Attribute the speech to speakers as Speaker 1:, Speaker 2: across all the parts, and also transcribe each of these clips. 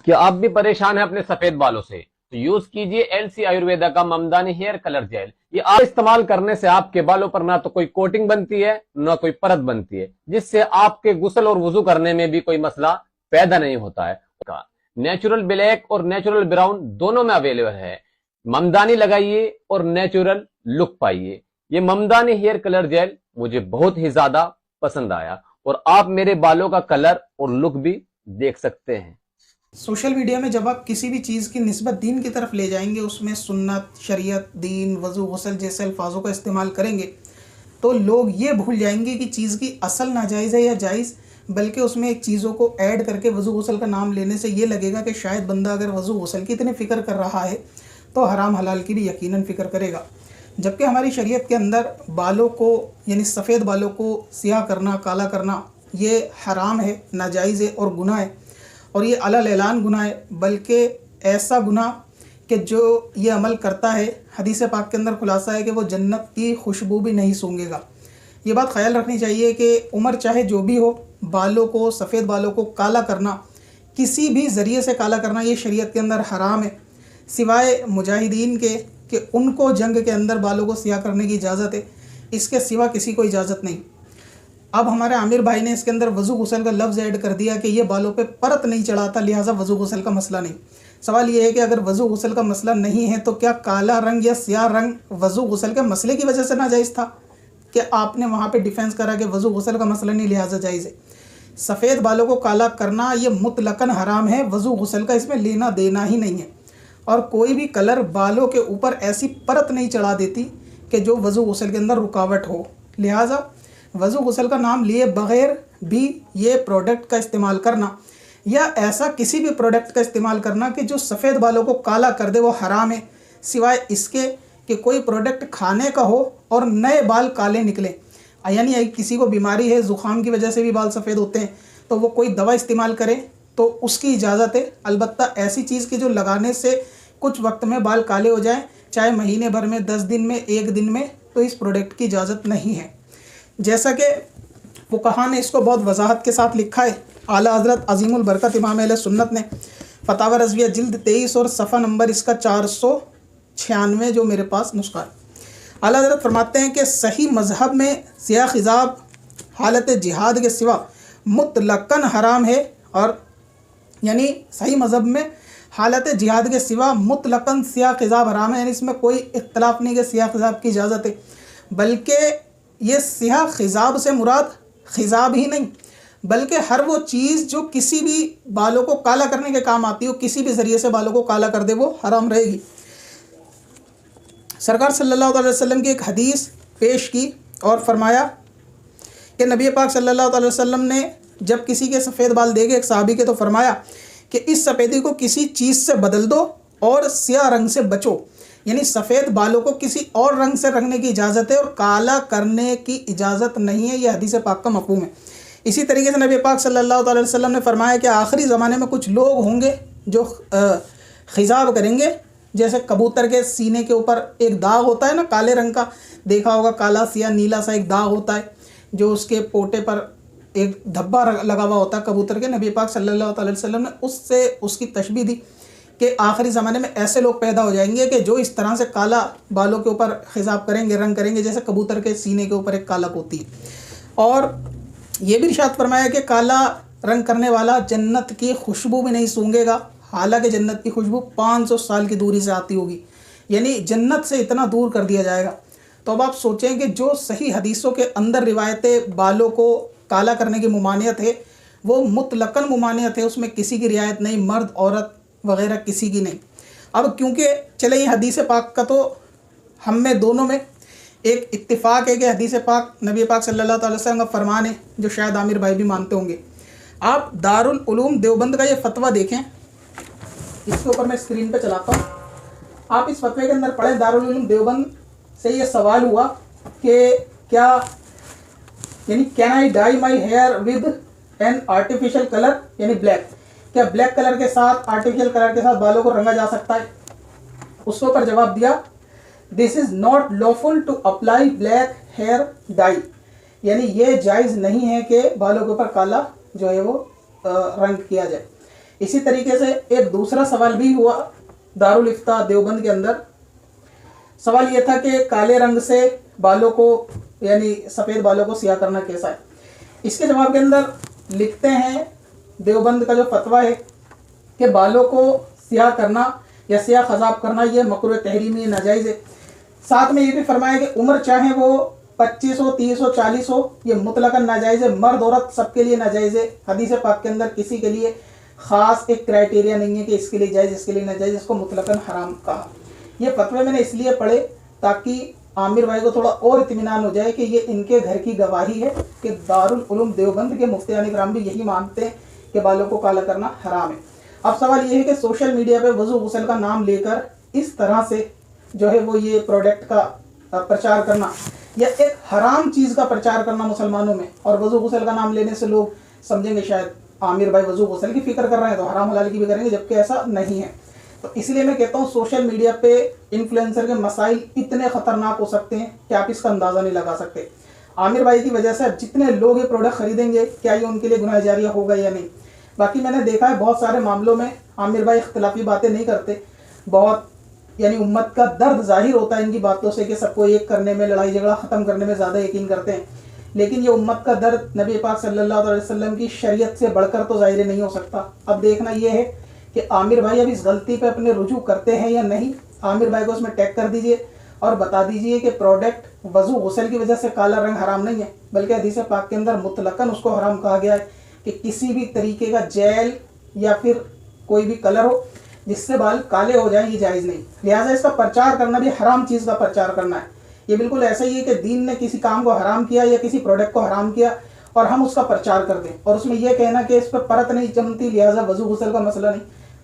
Speaker 1: क्या आप भी परेशान हैं अपने सफेद बालों से? तो यूज कीजिए एलसी आयुर्वेदा का ममदानी हेयर कलर जेल। ये आप इस्तेमाल करने से आपके बालों पर ना तो कोई कोटिंग बनती है ना कोई परत बनती है, जिससे आपके गुस्ल और वुजू करने में भी कोई मसला पैदा नहीं होता है। नेचुरल ब्लैक और नेचुरल ब्राउन दोनों में अवेलेबल है। ममदानी लगाइए और नेचुरल लुक पाइए। ये ममदानी हेयर कलर जेल मुझे बहुत ही ज्यादा पसंद आया और आप मेरे बालों का कलर और लुक भी देख सकते हैं।
Speaker 2: सोशल मीडिया में जब आप किसी भी चीज़ की निस्बत दीन की तरफ ले जाएंगे, उसमें सुन्नत, शरीयत, दीन, वज़ू, गुस्ल जैसे अल्फाजों का इस्तेमाल करेंगे, तो लोग ये भूल जाएंगे कि चीज़ की असल नाजायज़ है या जायज़, बल्कि उसमें एक चीज़ों को ऐड करके वज़ू गुस्ल का नाम लेने से ये लगेगा कि शायद बंदा अगर वज़ू गुस्ल की इतनी फ़िक्र कर रहा है तो हराम हलाल की भी यकीनन फ़िक्र करेगा। जबकि हमारी शरीयत के अंदर बालों को यानी सफ़ेद बालों को सियाह करना, काला करना, ये हराम है, नाजायज़ है और गुनाह है। और ये अलल ऐलान गुनाह है, बल्कि ऐसा गुनाह कि जो ये अमल करता है, हदीस पाक के अंदर खुलासा है कि वो जन्नत की खुशबू भी नहीं सूंघेगा। ये बात ख्याल रखनी चाहिए कि उम्र चाहे जो भी हो, बालों को, सफ़ेद बालों को काला करना, किसी भी ज़रिए से काला करना, ये शरीयत के अंदर हराम है, सिवाय मुजाहिदीन के कि उनको जंग के अंदर बालों को सियाह करने की इजाज़त है। इसके सिवा किसी को इजाज़त नहीं। अब हमारे आमिर भाई ने इसके अंदर वज़ू गुस्ल का लफ्ज़ ऐड कर दिया कि ये बालों पे परत नहीं चढ़ाता, लिहाजा वज़ू गुस्ल का मसला नहीं। सवाल ये है कि अगर वज़ू गुस्ल का मसला नहीं है तो क्या काला रंग या स्याह रंग वज़ू गुस्ल के मसले की वजह से नाजायज़ था? कि आपने वहाँ पे डिफेंस करा कि वज़ू गुस्ल का मसला नहीं, लिहाजा जायज़ है। सफ़ेद बालों को काला करना ये मुतलकन हराम है, वज़ू गुस्ल का इसमें लेना देना ही नहीं है। और कोई भी कलर बालों के ऊपर ऐसी परत नहीं चढ़ा देती कि जो वज़ू गुस्ल के अंदर रुकावट हो। लिहाजा वज़ू गुस्ल का नाम लिए बग़ैर भी ये प्रोडक्ट का इस्तेमाल करना या ऐसा किसी भी प्रोडक्ट का इस्तेमाल करना कि जो सफ़ेद बालों को काला कर दे, वो हराम है, सिवाय इसके कि कोई प्रोडक्ट खाने का हो और नए बाल काले निकले। यानी किसी को बीमारी है, ज़ुकाम की वजह से भी बाल सफ़ेद होते हैं, तो वो कोई दवा इस्तेमाल करे तो उसकी इजाज़त है। अलबत्ता ऐसी चीज़ की जो लगाने से कुछ वक्त में बाल काले हो जाएँ, चाहे महीने भर में, 10 दिन में, 1 दिन में, तो इस प्रोडक्ट की इजाज़त नहीं है। जैसा कि फुक़हा ने इसको बहुत वजाहत के साथ लिखा है। आला हज़रत अज़ीमुल बरकत इमाम अहले सुन्नत ने फतावा रज़विया जिल्द 23 और सफ़ा नंबर इसका 496 जो मेरे पास नुस्खा है, आला हज़रत फरमाते हैं कि सही मज़हब में सियाह ख़िज़ाब हालत जिहाद के सिवा मुतलक़न हराम है। और यानी सही मज़हब में हालत जिहाद के सिवा मुतलक़न सियाह ख़िज़ाब हराम है, यानी इसमें कोई इख्तलाफ नहीं कि सियाह ख़िज़ाब की इजाज़त है। बल्कि ये सियाह ख़िज़ाब से मुराद ख़िज़ाब ही नहीं, बल्कि हर वो चीज़ जो किसी भी बालों को काला करने के काम आती हो, किसी भी ज़रिए से बालों को काला कर दे, वो हराम रहेगी। सरकार सल्लल्लाहु अलैहि वसल्लम की एक हदीस पेश की और फरमाया कि नबी पाक सल्लल्लाहु अलैहि वसल्लम ने जब किसी के सफ़ेद बाल देखे एक सहाबी के, तो फरमाया कि इस सफ़ेदी को किसी चीज़ से बदल दो और स्याह रंग से बचो। यानी सफ़ेद बालों को किसी और रंग से रंगने की इजाज़त है और काला करने की इजाज़त नहीं है। यह हदीस पाक का मफ़हूम है। इसी तरीके से नबी पाक सल्लल्लाहु अलैहि वसल्लम ने फरमाया कि आखिरी ज़माने में कुछ लोग होंगे जो ख़िज़ाब करेंगे, जैसे कबूतर के सीने के ऊपर एक दाग होता है ना, काले रंग का, देखा होगा, काला सिया नीला सा एक दाग होता है, जो उसके पोटे पर एक धब्बा लगा हुआ होता है कबूतर के। नबी पाक सल्लल्लाहु अलैहि वसल्लम ने उससे उसकी तशबीह दी कि आखिरी ज़माने में ऐसे लोग पैदा हो जाएंगे कि जो इस तरह से काला बालों के ऊपर ख़िज़ाब करेंगे, रंग करेंगे, जैसे कबूतर के सीने के ऊपर एक कालक होती है। और ये भी इरशाद फरमाया कि काला रंग करने वाला जन्नत की खुशबू भी नहीं सूंघेगा, हालांकि जन्नत की खुशबू 500 साल की दूरी से आती होगी, यानी जन्नत से इतना दूर कर दिया जाएगा। तो अब आप सोचें कि जो सही हदीसों के अंदर रिवायतें बालों को काला करने की मुमानियत है, वो मुतलकन मुमानियत है, उसमें किसी की रियायत नहीं, मर्द औरत वगैरह किसी की नहीं। अब क्योंकि चले ये हदीस पाक का तो हम में दोनों में एक इत्तिफाक है कि हदीस पाक नबी पाक सल्लल्लाहु अलैहि वसल्लम का फरमान है, जो शायद आमिर भाई भी मानते होंगे। आप दारुल उलूम देवबंद का ये फतवा देखें, इसके ऊपर मैं स्क्रीन पे चलाता हूँ, आप इस फतवे के अंदर पढ़ें। दारुल उलूम देवबंद से ये सवाल हुआ कि क्या यानी can I dye my hair with an artificial colour, यानी ब्लैक, क्या ब्लैक कलर के साथ, आर्टिफिशियल कलर के साथ बालों को रंगा जा सकता है? उसके ऊपर जवाब दिया, this is not lawful to apply black hair dye, यानी ये जायज़ नहीं है कि बालों के ऊपर काला जो है वो रंग किया जाए। इसी तरीके से एक दूसरा सवाल भी हुआ दारुल इफ्ता देवबंद के अंदर। सवाल यह था कि काले रंग से बालों को यानी सफ़ेद बालों को सियाह करना कैसा है। इसके जवाब के अंदर लिखते हैं देवबंद का जो फतवा है कि बालों को सियाह करना या सियाह खजाब करना यह मकरूह तहरीमी नाजायज़ है। साथ में ये भी फरमाया कि उम्र चाहे वो 25 हो, 30 हो, 40 हो, ये मुतलकन नाजायज़ है। मर्द औरत सबके लिए नाजायज़ है। हदीस पाक के अंदर किसी के लिए ख़ास एक क्राइटेरिया नहीं है कि इसके लिए जायज़, इसके लिए नाजायज़, इसको मुतलकन हराम कहा। ये फतवे मैंने इसलिए पढ़े ताकि आमिर भाई को थोड़ा और इत्मीनान हो जाए कि ये इनके घर की गवाही है कि दारुल उलूम देवबंद के मुफ्तियान इकराम भी यही मानते हैं कि बालों को काला करना हराम है। अब सवाल ये है कि सोशल मीडिया पे वज़ू गुस्ल का नाम लेकर इस तरह से जो है वो ये प्रोडक्ट का प्रचार करना या एक हराम चीज़ का प्रचार करना मुसलमानों में, और वज़ू गुस्ल का नाम लेने से लोग समझेंगे शायद आमिर भाई वज़ू गुस्ल की फ़िक्र कर रहे हैं तो हराम हलाल की भी करेंगे, जबकि ऐसा नहीं है। तो इसलिए मैं कहता हूँ सोशल मीडिया पे इन्फ्लुएंसर के मसाइल इतने ख़तरनाक हो सकते हैं कि आप इसका अंदाज़ा नहीं लगा सकते। आमिर भाई की वजह से अब जितने लोग ये प्रोडक्ट खरीदेंगे, क्या ये उनके लिए गुनाह जारिया होगा या नहीं। बाकी मैंने देखा है बहुत सारे मामलों में आमिर भाई इख्तिलाफी बातें नहीं करते, बहुत यानी उम्मत का दर्द जाहिर होता है इनकी बातों से कि सबको एक करने में, लड़ाई झगड़ा ख़त्म करने में ज़्यादा यकीन करते हैं। लेकिन ये उम्मत का दर्द नबी पाक सल्लल्लाहु अलैहि वसल्लम की शरीयत से बढ़कर तो ज़ाहिर नहीं हो सकता। अब देखना ये है कि आमिर भाई अब इस गलती पे अपने रुजू करते हैं या नहीं। आमिर भाई को उसमें टैग कर दीजिए और बता दीजिए कि प्रोडक्ट वज़ू गुस्ल की वजह से काला रंग हराम नहीं है, बल्कि हदीस पाक के अंदर मुतलकन उसको हराम कहा गया है कि किसी भी तरीके का जेल या फिर कोई भी कलर हो जिससे बाल काले हो जाए, ये जायज़ नहीं। लिहाजा इसका प्रचार करना भी हराम चीज़ का प्रचार करना है। ये बिल्कुल ऐसा ही है कि दीन ने किसी काम को हराम किया या किसी प्रोडक्ट को हराम किया और हम उसका प्रचार कर दें और उसमें यह कहना कि इस पर परत नहीं जमती लिहाजा वज़ू गुस्ल का मसला नहीं।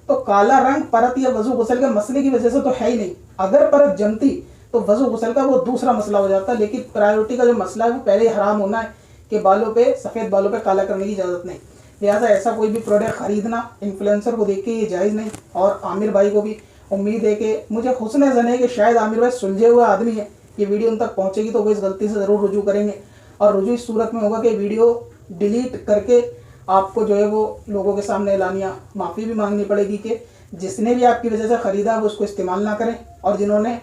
Speaker 2: तो काला रंग परत या वज़ू गुस्ल के मसले की वजह से तो है ही नहीं। अगर परत जमती तो वज़ू गुस्ल का वो दूसरा मसला हो जाता, लेकिन प्रायोरिटी का जो मसला है वो पहले ही हराम होना है कि बालों पे, सफ़ेद बालों पे काला करने की इजाज़त नहीं। लिहाजा ऐसा कोई भी प्रोडक्ट ख़रीदना इन्फ्लुएंसर को देख के ये जायज़ नहीं। और आमिर भाई को भी उम्मीद है कि मुझे हुस्न ज़न है कि शायद आमिर भाई सुलझे हुए आदमी है, ये वीडियो उन तक पहुँचेगी तो वो इस गलती से ज़रूर रुजू करेंगे। और रुजू इस सूरत में होगा कि वीडियो डिलीट करके आपको जो है वो लोगों के सामने ऐलानिया माफ़ी भी मांगनी पड़ेगी कि जिसने भी आपकी वजह से ख़रीदा वो उसको इस्तेमाल ना करें, और जिन्होंने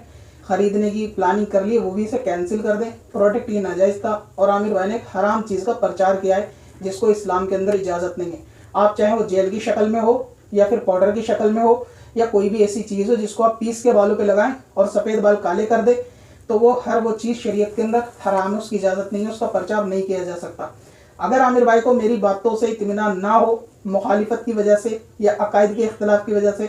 Speaker 2: ख़रीदने की प्लानिंग कर ली वो भी इसे कैंसिल कर दें। प्रोडक्ट ये नाजायज़ था और आमिर भाई ने एक हराम चीज़ का प्रचार किया है जिसको इस्लाम के अंदर इजाज़त नहीं है। आप चाहे वो जेल की शक्ल में हो या फिर पाउडर की शक्ल में हो या कोई भी ऐसी चीज़ हो जिसको आप पीस के बालों पे लगाएं और सफ़ेद बाल काले कर दे, तो वो हर वो चीज़ शरीयत के अंदर हराम है, उसकी इजाज़त नहीं है, उसका प्रचार नहीं किया जा सकता। अगर आमिर भाई को मेरी बातों से इत्मीनान ना हो मुखालिफत की वजह से या अकायद के इख्तलाफ की वजह से,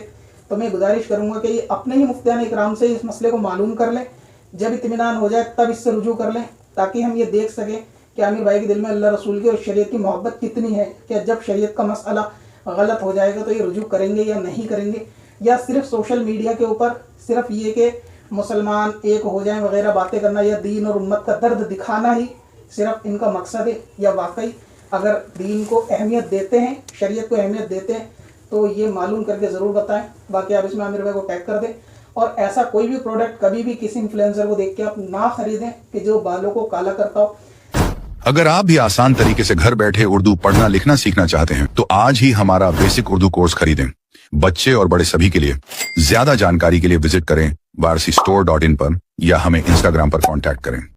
Speaker 2: तो मैं गुजारिश करूँगा कि ये अपने ही मुफ्तियान इकराम से इस मसले को मालूम कर लें। जब इत्मीनान हो जाए तब इससे रुजू कर लें ताकि हम ये देख सकें कि आमिर भाई के दिल में अल्लाह रसूल की और शरीयत की मोहब्बत कितनी है। कि जब शरीयत का मसला गलत हो जाएगा तो ये रुजू करेंगे या नहीं करेंगे, या सिर्फ सोशल मीडिया के ऊपर सिर्फ ये कि मुसलमान एक हो जाएं वगैरह बातें करना या दीन और उम्मत का दर्द दिखाना ही सिर्फ इनका मकसद है, या वाकई अगर दीन को अहमियत देते हैं, शरीयत को अहमियत देते हैं तो ये मालूम करके ज़रूर बताएं। बाकी आप इसमें आमिर भाई को टैग कर दें और ऐसा कोई भी प्रोडक्ट कभी भी किसी इन्फ्लुएंसर को देख के आप ना खरीदें कि जो बालों को काला करता हो।
Speaker 3: अगर आप भी आसान तरीके से घर बैठे उर्दू पढ़ना लिखना सीखना चाहते हैं तो आज ही हमारा बेसिक उर्दू कोर्स खरीदें। बच्चे और बड़े सभी के लिए। ज्यादा जानकारी के लिए विजिट करें वारसीstore.in पर या हमें इंस्टाग्राम पर कांटेक्ट करें।